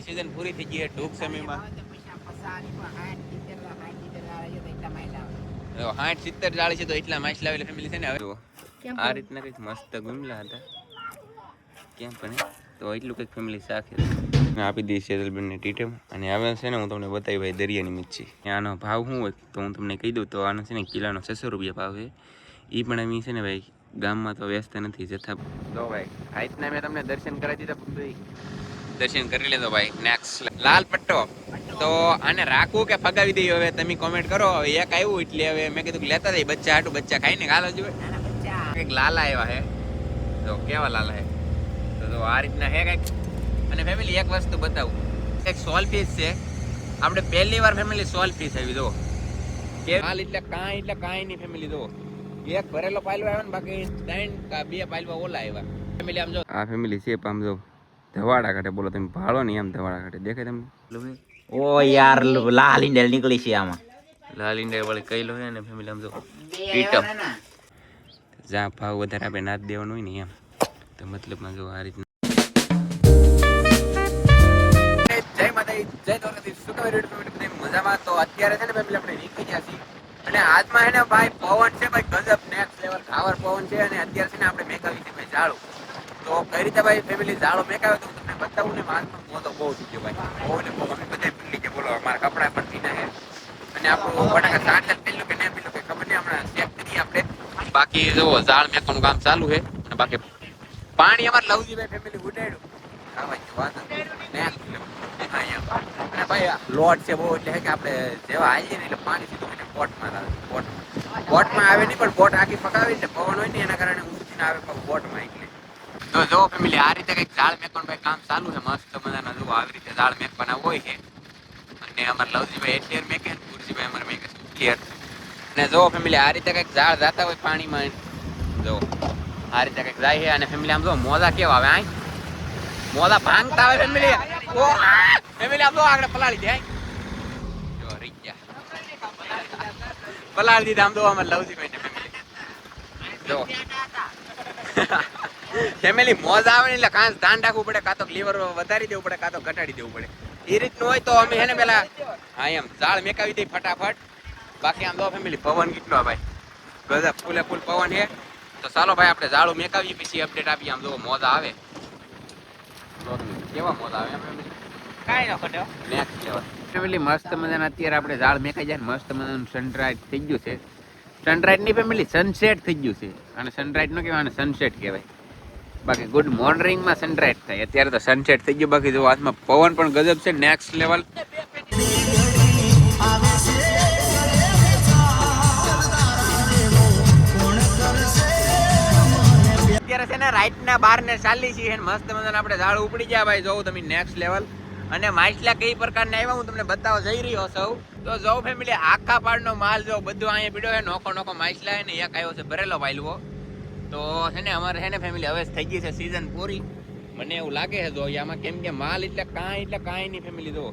અમારી સીઝન પૂરી થઈ ગઈ છે ટૂંક સમયમાં. 60-70 જાળી છે તો એટલા માછ લાવેલા ફેમિલી છે ને. હવે આ રીતના કંઈક મસ્ત ગુમલા હતા કેમ પણ તો એટલું કંઈક ફેમિલી શાખે આપી દઈશ શેતલબેનને ટીટમ. અને હવે છે ને હું તમને બતાવી ભાઈ દરિયાની મચ્છી આનો ભાવ શું હોય તો હું તમને કહી દઉં. તો આનો છે ને કિલોનો 600 રૂપિયા ભાવ છે. એ પણ અમે છે ને ભાઈ ગામમાં તો વ્યસ્ત નથી જથ્થા. તો ભાઈ આ રીતના મેં તમને દર્શન કરાવી દીધા. દર્શન કરી લેતો ભાઈ. નેક્સ્ટ લાલ પટ્ટો તો આને રાખવું કે ફગાવી દઈએ હવે તમે કોમેન્ટ કરો. હવે એક આવ્યું એટલે હવે મેં કીધું લેતા દઈ બચ્ચા હાટું બચ્ચા ખાઈને ગાલો જોઈએ. કંઈક લાલા એવા હે તો કેવા લાલા હે તો આ રીતના હે કંઈક. અને ફેમિલી એક વસ્તુ બતાવું એક સોલ પીસ છે. આપણે પહેલી વાર ફેમિલી સોલ પીસ આવી દો કે હાલ એટલે કાંઈ નહીં ફેમિલી દો. એક ભરેલો પાયલો આવ્યો ને બાકી 3 કે 2 પાયલવા ઓલા આવ્યા ફેમિલી. આમ જો આ ફેમિલી છે આમ જો ધવાડા કાઢે. બોલો તમે ભાળો ને એમ ધવાડા કાઢે દેખાય તમને. ઓ યાર લાલ ઈંડલ નીકળી છે આમાં. લાલ ઈંડા વાળી કઈ લો હે ને ફેમિલી. આમ જો ટીટમ જ્યાં ભાવ વધારે આપણે નાથ દેવાનું હોય ને એમ તો મતલબમાં જો આ રીતના. જય માતાજી જય દ્વારકાધીશ. શું ખબર ફેમિલી મજામાં? તો અત્યારે છે ને ફેમિલી આપણે નીકળી ગયા છીએ અને આજમાં હે ને ભાઈ પવન છે ભાઈ ગજબ નેક્સ્ટ લેવલ ખાવર પવન છે. અને અત્યારે છે ને આપણે મેકાવી છે ભાઈ જાળું. તો કઈ રીતે ભાઈ ફેમિલી જાળો મેકાવ્યો તો તમને બતાવું ને. હાથમાં મોતો બહુ થઈ ગયો ભાઈ. બહુ ને બહુ અમે બધા પીલી કે બોલો અમારા કપડા પણ પીના છે. અને આપણું બટાકા સાંજલ પેલું કે નહીં પેલું કે ખબર નહીં હમણાં ચેક કરીએ આપણે. બાકી જો ઝાડ મેકવાનું કામ ચાલુ છે. અને બાકી પાણી અમારે લવજી ભાઈ ફેમિલી ઉડાડ્યું ખાવા વાત અને ભાઈ લોટ છે બહુ એટલે કે આપણે જેવા આવીએ ને એટલે પાણી સીધું એને બોટમાં આવે. બોટમાં આવે નહીં પણ બોટ આખી પકાવી ને પવન હોય ને એના કારણે ઊંચીને આવે બોટમાં. એટલે તો જો ફેમિલી આ રીતે કંઈક ઝાડ મેકવાનું ભાઈ કામ ચાલુ છે મસ્ત મજાના. જો આવી રીતે ઝાડ મેકવાના હોય છે. અને અમારા લવજીભાઈ એટલેર મેકે ને ગુરજીભાઈ અમારે મેકે છે ક્લિયર. અને જો ફેમિલી આ રીતે કંઈક ઝાડ જાતા હોય પાણીમાં જો આ રીતે કંઈક જાય છે. અને ફેમિલી આમ જો મોજા કેવા આવે આ મોજા ભાંગતા હોય ફેમિલી. ઓ ફેમિલી આમ જો આગળ પલાળી દે જો રહી ગયા પલાળી દીધા. આમ જો અમારા લવજીભાઈ ને ફેમિલી જો ફેમિલી મોજ આવે ને એટલે કાં ધ્યાન રાખવું પડે. કાં તો લીવર વધારી દેવું પડે કાં તો ઘટાડી દેવું પડે. એ રીતનું હોય તો અમે છે ને પેલા હા એમ ઝાડ મેકાવી દઈએ ફટાફટ. બાકી આમ તો ફેમિલી પવન કેટલો ભાઈ ગજબ ફૂલે ફૂલ પવન છે. તો ચાલો ભાઈ આપણે ઝાડું મેકાવીએ પછી અપડેટ આપીએ. આમ જો મોજા આવે કેવા મોજા આવે ફેમિલી કાંઈ ન ખટે નેક્સ્ટ લેવલ ફેમિલી. મસ્ત મજાના અત્યારે આપણે ઝાડ મેકાઈ જાય મસ્ત મજાનું સનરાઈઝ થઈ ગયું છે. સનરાઈઝ ની ફેમિલી સનસેટ થઈ ગયું છે. અને સનરાઈઝ નો કહેવાય સનસેટ કહેવાય. બાકી ગુડ મોર્નિંગમાં સનરાઈઝ થાય. અત્યારે તો સનસેટ થઈ ગયું. બાકી જો હાથમાં પવન પણ ગજબ છે નેક્સ્ટ લેવલ. અત્યારે છે ને રાઈટ ના 12 ને 40 છે. મસ્ત મજાના આપણે ઝાડ ઉપડી ગયા ભાઈ. જોઉં તમે નેક્સ્ટ લેવલ. અને માછલા કઈ પ્રકારના આવ્યા હું તમને બતાવવા જઈ રહ્યો સૌ. તો જો ફેમિલી આખા પાડનો માલ જો બધું અહીંયા પીડ્યો છે. નોખો માછલા ને એક આવ્યો છે ભરેલો પાયલવો. તો છે ને અમારે છે ને ફેમિલી હવે થઈ ગઈ છે સીઝન પૂરી. મને એવું લાગે છે જો આમાં કેમ કે માલ એટલે કાંઈ નહીં ફેમિલી. જો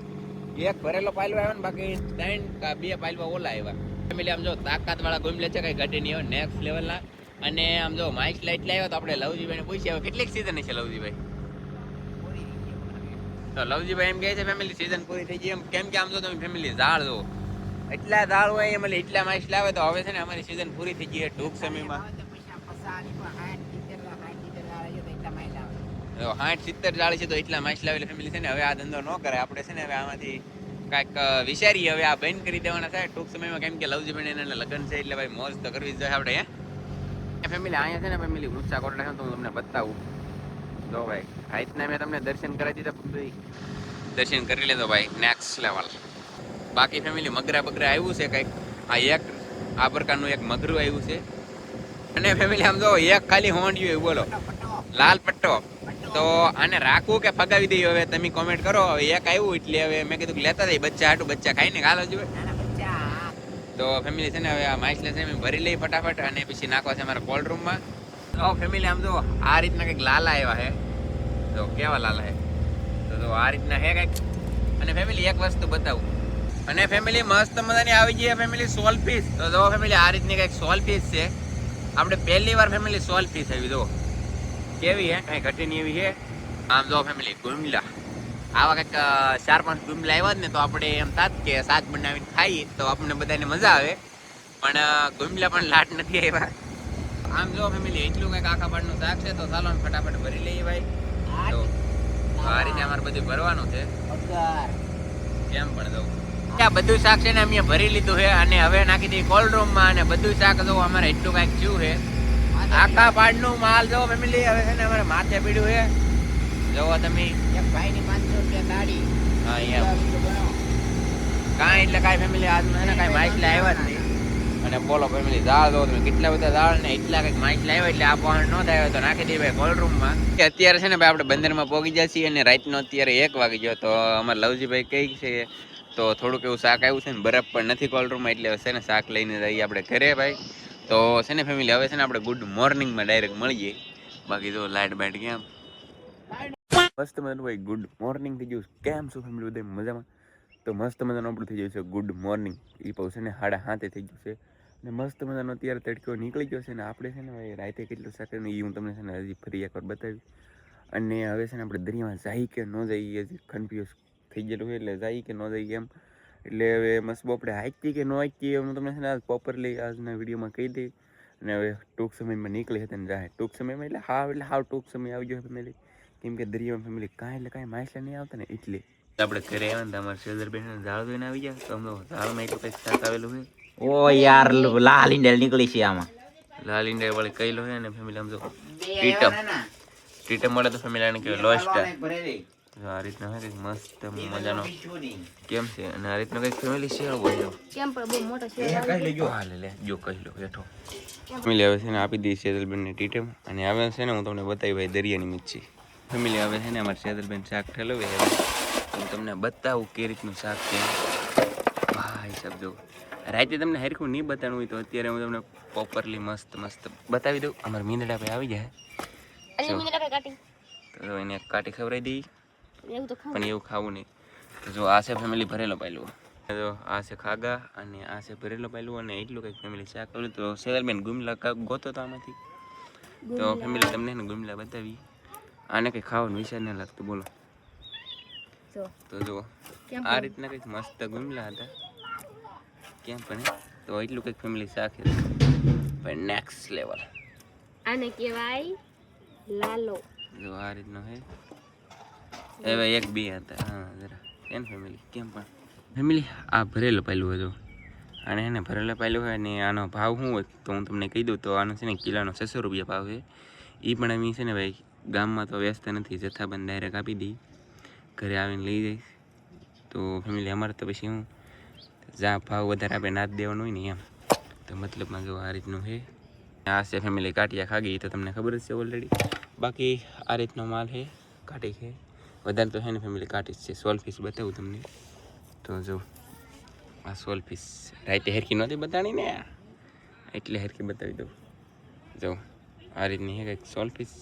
એક ભરેલો પાયલો આવ્યો ને બાકી 3 કે 2 પાયલવા ઓલા આવ્યા ફેમિલી. આમ જો તાકાત વાળા ગોમલે છે કઈ ઘટે નહીં નેક્સ્ટ લેવલના. અને આમ જો માછલા એટલે આવ્યો તો આપણે લવજીભાઈને પૂછ્યા હવે કેટલીક સીઝન છે લવજીભાઈ. તો લવજીભાઈ એમ કહે છે ફેમિલી સીઝન પૂરી થઈ ગઈ એમ. કેમ કે આમ જો તમે ફેમિલી ઝાડ જો એટલા ઝાડ હોય એમ એટલા માછલા આવે. તો હવે છે ને અમારી સીઝન પૂરી થઈ ગઈ ટૂંક સમયમાં. 60-70 જાળી છે તો એટલા માછલા આવેલા ફેમિલી છે ને. હવે આ ધંધો ન કરે આપણે છે ને. હવે આમાંથી કાંઈક વિચારીએ હવે આ બંધ કરી દેવાના થાય ટૂંક સમયમાં. કેમ કે લવજીભાઈ એના લગ્ન છે એટલે ભાઈ મોજ તો કરવી જ જોઈએ આપણે હે ફેમિલી. અહીંયા છે ને ફેમિલી ઊંચા કોટડા છે તો હું તમને બતાવું. જો ભાઈ આ રીતના મેં તમને દર્શન કરાવી દીધા. દર્શન કરી લેતો ભાઈ નેક્સ્ટ લેવલ. બાકી ફેમિલી મગરા બગરા આવ્યું છે કંઈક. આ પ્રકારનું એક મગરું આવ્યું છે. અને ફેમિલી આમ જો એક ખાલી હોંડિયું બોલો લાલ પટ્ટો તો આને રાખવું કે ફગાવી દઈએ હવે તમે કોમેન્ટ કરો. હવે એક આવ્યું એટલે હવે મેં કીધું લેતા દઈ બચ્ચા હાટું બચ્ચા ખાઈને ગાલો જોઈએ. તો ફેમિલી છે ને હવે આ માછલા છે ભરી લઈ ફટાફટ. અને પછી નાખવા છે અમારા કોલ્ડ રૂમમાં. તો ફેમિલી આમ જો આ રીતના કંઈક લાલા આવ્યા હે તો કેવા લાલા હે તો આ રીતના હે કંઈક. અને ફેમિલી એક વસ્તુ બતાવું. અને ફેમિલી મસ્ત મજાની આવી ગઈ ફેમિલી સોલ પીસ. તો જો ફેમિલી આ રીતની કંઈક સોલ પીસ છે. આપણે પહેલી વાર ફેમિલી સોલ પીસ આવી. જો કેવી હે કાંઈ ઘટી નહીં એવી છે. આમ જો ફેમિલી ગુમલા આવા કંઈક 4-5 ગુમલા આવ્યા જ ને તો આપણે એમ થાત કે શાક બનાવીને ખાઈએ તો આપણને બધાને મજા આવે, પણ ગુમલા પણ લાટ નથી આવ્યા. આમ જો ફેમિલી એટલું કંઈક આખા પાડનું શાક છે, તો ચાલો ને ફટાફટ ભરી લઈએ ભાઈ. તો આ રીતે અમારે બધું ભરવાનું છે. કેમ પણ દઉં આ બધું શાક છે ને અમે ભરી લીધું છે, અને હવે નાખી દઈએ કોલ્ડ રૂમમાં. અને બધું શાક જો અમારે એટલું કંઈક થયું છે, આખા પાડનું માલ જો ફેમિલી હવે છે ને અમારે માથે પીડ્યું છે. જોવો તમે એક ભાઈની 500 રૂપિયા દાડી. હા એમ કાંઈ એટલે કાંઈ ફેમિલી આજમાં છે ને કાંઈ માછલા આવ્યા જ નહીં. અને બોલો ફેમિલી દાળ જો તમે કેટલા બધા દાળ ને એટલા કંઈક માછલા આવ્યા, એટલે આ પણ ન થાય તો નાખી દઈએ ભાઈ કોલ્ડ રૂમમાં. અત્યારે છે ને ભાઈ આપણે બંદરમાં પહોંચી જાય છીએ, અને રાતનો અત્યારે 1 વાગી ગયો. તો અમારે લવજીભાઈ કહે છે તો થોડુંક એવું શાક આવ્યું છે ને બરફ પણ નથી કોલ્ડ રૂમમાં, એટલે છે ને શાક લઈને જઈએ આપણે ઘરે ભાઈ. તો છે ને ફેમિલી હવે છે ને આપણે ગુડ મોર્નિંગમાં ડાયરેક્ટ મળીએ. બાકી જો લાઇટ બાઇટ કેમ મસ્ત મજાનું ભાઈ ગુડ મોર્નિંગ થઈ ગયું. કેમ છો ફેમિલી બધા મજામાં? તો મસ્ત મજાનું આપણું થઈ ગયું છે ગુડ મોર્નિંગ. એ પાછું છે ને 7:30 થઈ ગયું છે, અને મસ્ત મજાનો અત્યારે તડકો નીકળી ગયો છે. ને આપણે છે ને ભાઈ રાતે કેટલું શાક એ હું તમને છે ને હજી ફરી એકવાર બતાવી. અને હવે છે ને આપણે દરિયામાં જઈએ કે ન જઈએ હજી કન્ફ્યુઝ થઈ ગયેલું હોય, એટલે જઈએ કે ન જઈએ એમ. એટલે હવે મસ્ત આપણે હાઈકીએ કે ન હાઈકીએ હું તમને છે ને પ્રોપરલી આજના વિડીયોમાં કહી દઈ. અને હવે ટૂંક સમયમાં નીકળી હતી ને જાય ટૂંક સમયમાં, એટલે હાવ ટૂંક સમય આવી ગયો ફેમિલી. કેમ કે દરિયામાં ફેમિલી કાંઈ એટલે કાંઈ માછલા નહીં આવતા ને, એટલે આપણે ઘરે આવ્યા ને અમારે શેઝરબેન ઝાડ જોઈને આવી ગયા. તો અમે ઝાડમાં એટલું કંઈક શાક આવેલું હોય. ઓ યાર લાલ ઈંડલ નીકળી છે આમાં. લાલ ઈંડા વાળી કઈલો હોય ને ફેમિલી. આમ જો ટીટમ મળે તો ફેમિલી આને કહેવાય લોસ્ટર. આ રીતના હોય કંઈક મસ્ત મજાનો કેમ છે. અને આ રીતનો કંઈક ફેમિલી શેર હોય કેમ પણ બહુ મોટો શેર લઈ ગયો. હા લે જો કહી લો બેઠો ફેમિલી. હવે છે ને આપી દઈ શેઝરબેનને ટીટમ. અને હવે છે ને હું તમને બતાવી ભાઈ દરિયાની મિર્ચી. ફેમિલી આવે છે ને અમારે શેઝરબેન શાક ઠેલવે. હું તમને બતાવું કે રીતનું શાક છે ભાઈ સાહેબ. જો રાતે તમને હરખું નહીં બતાવવું હોય તો અત્યારે હું તમને પ્રોપરલી મસ્ત બતાવી દઉં. અમારે મીંદડા ભાઈ આવી જાય તો એને કાઢી ખવડાવી દઈ, પણ એવું ખાવું નહીં. તો જો આ છે ફેમિલી ભરેલો પાયલું. જો આ છે ખાગા અને આ છે ભરેલો પાયલું. અને એટલું કંઈક ફેમિલી શાક કર્યું. તો શેઝરબેન ગુમલા ગોતો તો આમાંથી. તો ફેમિલી તમને ને ગુમલા બતાવી. આને કંઈ ખાવાનું વિચાર ના લાગતું બોલો. તો જુઓ આ રીતના કંઈક મસ્ત ગુમલા હતા કેમ પણ. તો એટલું કંઈક ફેમિલી શાક ભાઈ નેક્સ્ટ લેવલ. આને કહેવાય લાલો. જો આ રીતનો હે. હવે 1-2 હતા. હા જરા કેમ ફેમિલી કેમ પણ ફેમિલી. આ ભરેલો પાયલું હતું. અને એને ભરેલો પાયલું હોય ને આનો ભાવ શું હોય તો હું તમને કહી દઉં. તો આનો છે ને કિલોનો 600 રૂપિયા ભાવ છે. એ પણ અમે છે ને ભાઈ ગામમાં તો વેચતા નથી, જથ્થાબંધ ડાયરેક્ટ આપી દઈ, ઘરે આવીને લઈ જઈશ. તો ફેમિલી અમારે તો પછી હું જ્યાં ભાવ વધારે આપણે નાદ દેવાનું હોય ને એમ. તો મતલબમાં જો આ રીતનું છે. આ છે ફેમિલી કાટિયા ખાગી, તો તમને ખબર જ છે ઓલરેડી. બાકી આ રીતનો માલ છે કાટી છે. વધારે તો છે ને ફેમિલી કાટી જ છે. સોલફિશ બતાવું તમને. તો જો આ સોલફિશ રાતે હેરકી નહોતી બતાવી ને, એટલે હેરકી બતાવી દઉં. જો આ રીતની છે કંઈક સોલફિશ.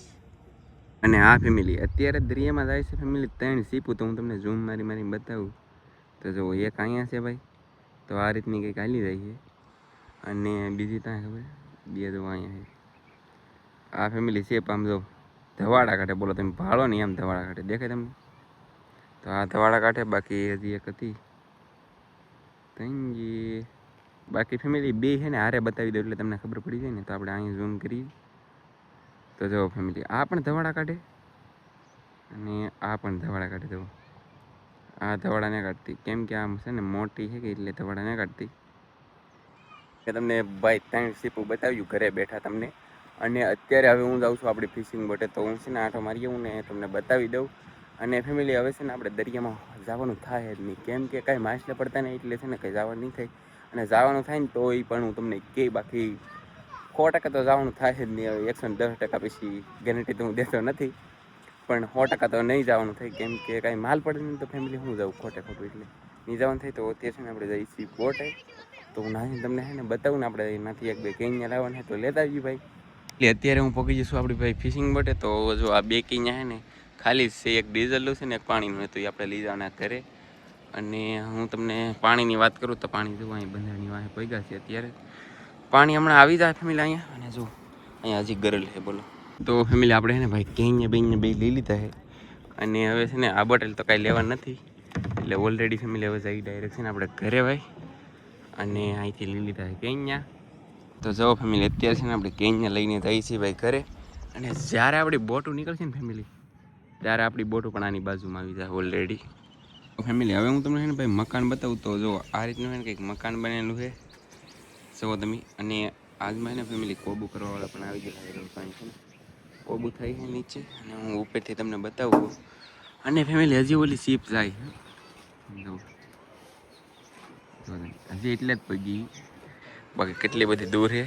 અને આ ફેમિલી અત્યારે દરિયામાં જાય છે ફેમિલી 3 સીપું. તો હું તમને ઝૂમ મારી બતાવું. તો જો એક અહીંયા છે ભાઈ. તો આ રીતની કંઈક હાલી જાય છે. અને બીજી ત્યાં ખબર 2 જો અહીંયા છે. આ ફેમિલી શેપ આમ જો ધવાડા કાઢે. બોલો તમે ભાળો ને એમ ધવાડા કાઢે દેખાય તમને. તો આ ધવાડા કાઢે. બાકી હજી એક હતી તંગી. બાકી ફેમિલી 2 છે ને હારે બતાવી દઉં એટલે તમને ખબર પડી જાય ને. તો આપણે અહીંયા ઝૂમ કરી. તો જો ફેમિલી આ પણ ધવાડા કાઢે અને આ પણ ધવાડા કાઢે. જો આ ધવાડા ન કાઢતી કેમ કે આમ છે ને મોટી છે કે એટલે ધવાડા ન કાઢતી. કે તમને ભાઈ 3 સીપું બતાવ્યું ઘરે બેઠા તમને. અને અત્યારે હવે હું જાઉં છું આપણી ફિશિંગ બોટે. તો હું છે ને આંટો મારી આવું ને તમને બતાવી દઉં. અને ફેમિલી હવે છે ને આપણે દરિયામાં જવાનું થાય જ નહીં, કેમ કે કાંઈ માછલા પડતા નહીં, એટલે છે ને કંઈ જવાનું નહીં થાય. અને જવાનું થાય ને તો એ પણ હું તમને કહે, બાકી 100% તો જવાનું થાય જ નહીં. હવે 110% પછી ગેરંટી તો હું દેતો નથી, પણ 100% તો નહીં જવાનું થાય. કેમ કે કાંઈ માલ પડે નહીં તો ફેમિલી હું જાઉં ખોટું. એટલે નહીં જવાનું થાય. તો અત્યારે છે ને આપણે જઈશું બોટે. તો હું નાની તમને છે ને બતાવું ને આપણે એનાથી 1-2 કેન્યા લાવવાના તો લેતા આવજો ભાઈ. એટલે અત્યારે હું પહોંચી જઈશું આપણી ભાઈ ફિશિંગ બોટે. તો જો આ 2 કેન્યા છે ને ખાલી છે, એક ડીઝલનું છે ને એક પાણીનું હતું. એ આપણે લઈ જવાના ઘરે. અને હું તમને પાણીની વાત કરું તો પાણી જો અહીં બંધારણની વાંહે પગ્યા છે અત્યારે. પાણી હમણાં આવી જાય ફેમિલી અહીંયા. અને જો અહીંયા હજી ગરલ છે બોલો. તો ફેમિલી આપણે છે ને ભાઈ કેન્યા બેન્યા 2 લઈ લીધા છે. અને હવે છે ને આ બોટલ તો કાંઈ લેવા નથી, એટલે ઓલરેડી ફેમિલી હવે જઈ ડાયરેક્ટ છે ને આપણે ઘરે ભાઈ. અને અહીંથી લઈ લીધા છે કેન્યા. તો જો ફેમિલી અત્યારે છે ને આપણે કેન્યા લઈને જઈએ છીએ ભાઈ ઘરે. અને જ્યારે આપણી બોટું નીકળશે ને ફેમિલી, ત્યારે આપણી બોટું પણ આની બાજુમાં આવી જાય ઓલરેડી. ફેમિલી હવે હું તમને છે ને ભાઈ મકાન બતાવું. તો જો આ રીતનું છે ને કંઈક મકાન બનેલું છે જુઓ તમે. અને આજમાં છે ને ફેમિલી કોબુ કરવાવાળા પણ આવી ગયેલા છે. છે ને કોબુ થાય છે નીચે, અને હું ઉપરથી તમને બતાવું. અને ફેમિલી હજી ઓલી સીપ જાય જો હજી એટલે જ પગી, બાકી કેટલી બધી દૂર છે.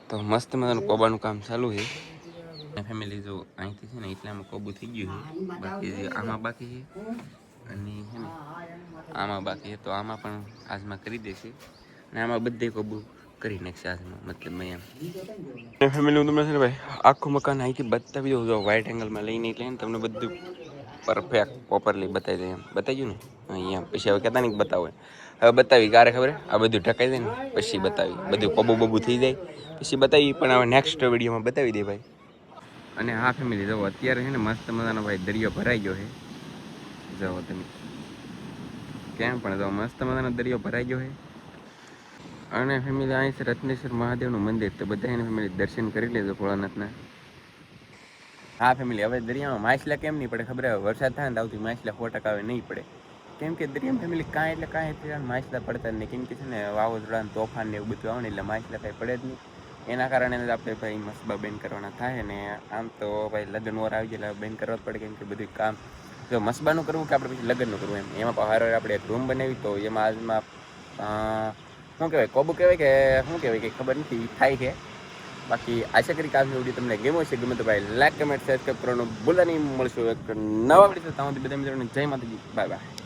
તો મસ્ત મજાનું કોબાનું કામ ચાલુ છે. ફેમિલી જો અહીંથી છે ને એટલામાં કોબુ થઈ ગયું છે, બાકી જે આમાં બાકી છે અને છે ને આમાં બાકી છે. તો આમાં પણ આજમાં કરી દેશે, અને આમાં બધે કોબુ કરી નાખશે આજમાં, મતલબ મેં એમ. ફેમિલી હું તમને છે ને ભાઈ આખું મકાન અહીંથી બતાવી દઉં. જો વાઇટ એંગલમાં લઈને એટલે ને તમને બધું પરફેક્ટ પ્રોપરલી બતાવી દે. એમ બતાવી ગયું ને અહીંયા. પછી હવે કહેતા નહીં બતાવો, હવે બતાવી ક્યારે ખબર આ બધું ઢકાઈ દે ને પછી બતાવી, બધું કોબુ બબુ થઈ જાય પછી બતાવી. પણ હવે નેક્સ્ટ વિડીયોમાં બતાવી દે ભાઈ. અને હા ફેમિલી જો અત્યારે છે ને મસ્ત મજાનો ભાઈ દરિયો ભરાઈ ગયો છે. જાઓ તમે કેમ પણ જો મસ્ત મજાનો દરિયો ભરાઈ ગયો છે. અને ફેમિલી અહીં છે રત્નેશ્વર મહાદેવનું મંદિર. તો બધા એને ફેમિલી દર્શન કરી લેજો ભોળાનાથના. હા ફેમિલી હવે દરિયામાં માછલા કેમ નહીં પડે ખબર? વરસાદ થાય ને આવતી માછલા 100% હવે નહીં પડે. કેમ કે દરિયામાં ફેમિલી કાંઈ એટલે કાંઈ માછલા પડતા જ નહીં. કેમ કે છે ને વાવાઝોડા તોફાન ને એવું બધું આવે ને એટલે માછલા કાંઈ પડે જ નહીં. એના કારણે આપણે ભાઈ મસબા બેન કરવાના થાય. ને આમ તો ભાઈ લગ્ન વર આવી જાય એટલે બેન કરવા જ પડે. કેમ કે બધું કામ જો મસબાનું કરવું કે આપણે પછી લગ્નનું કરવું એમ. એમાં હારો આપણે એક રૂમ બનાવી. તો એમાં આજમાં શું કહેવાય કોબુ કહેવાય કે શું કહેવાય કે ખબર નથી થાય છે. બાકી આશા કરી કે આજનો વિડીયો તમને ગમ્યો છે. ગમે તો ભાઈ લાઈક કમેન્ટ સબસ્ક્રાઈબ કરવાનું ભૂલતા નહીં. મળશું એક નવા વિડીયો. ત્યાં સુધી બધા મિત્રોને જય માતાજી, બાય બાય.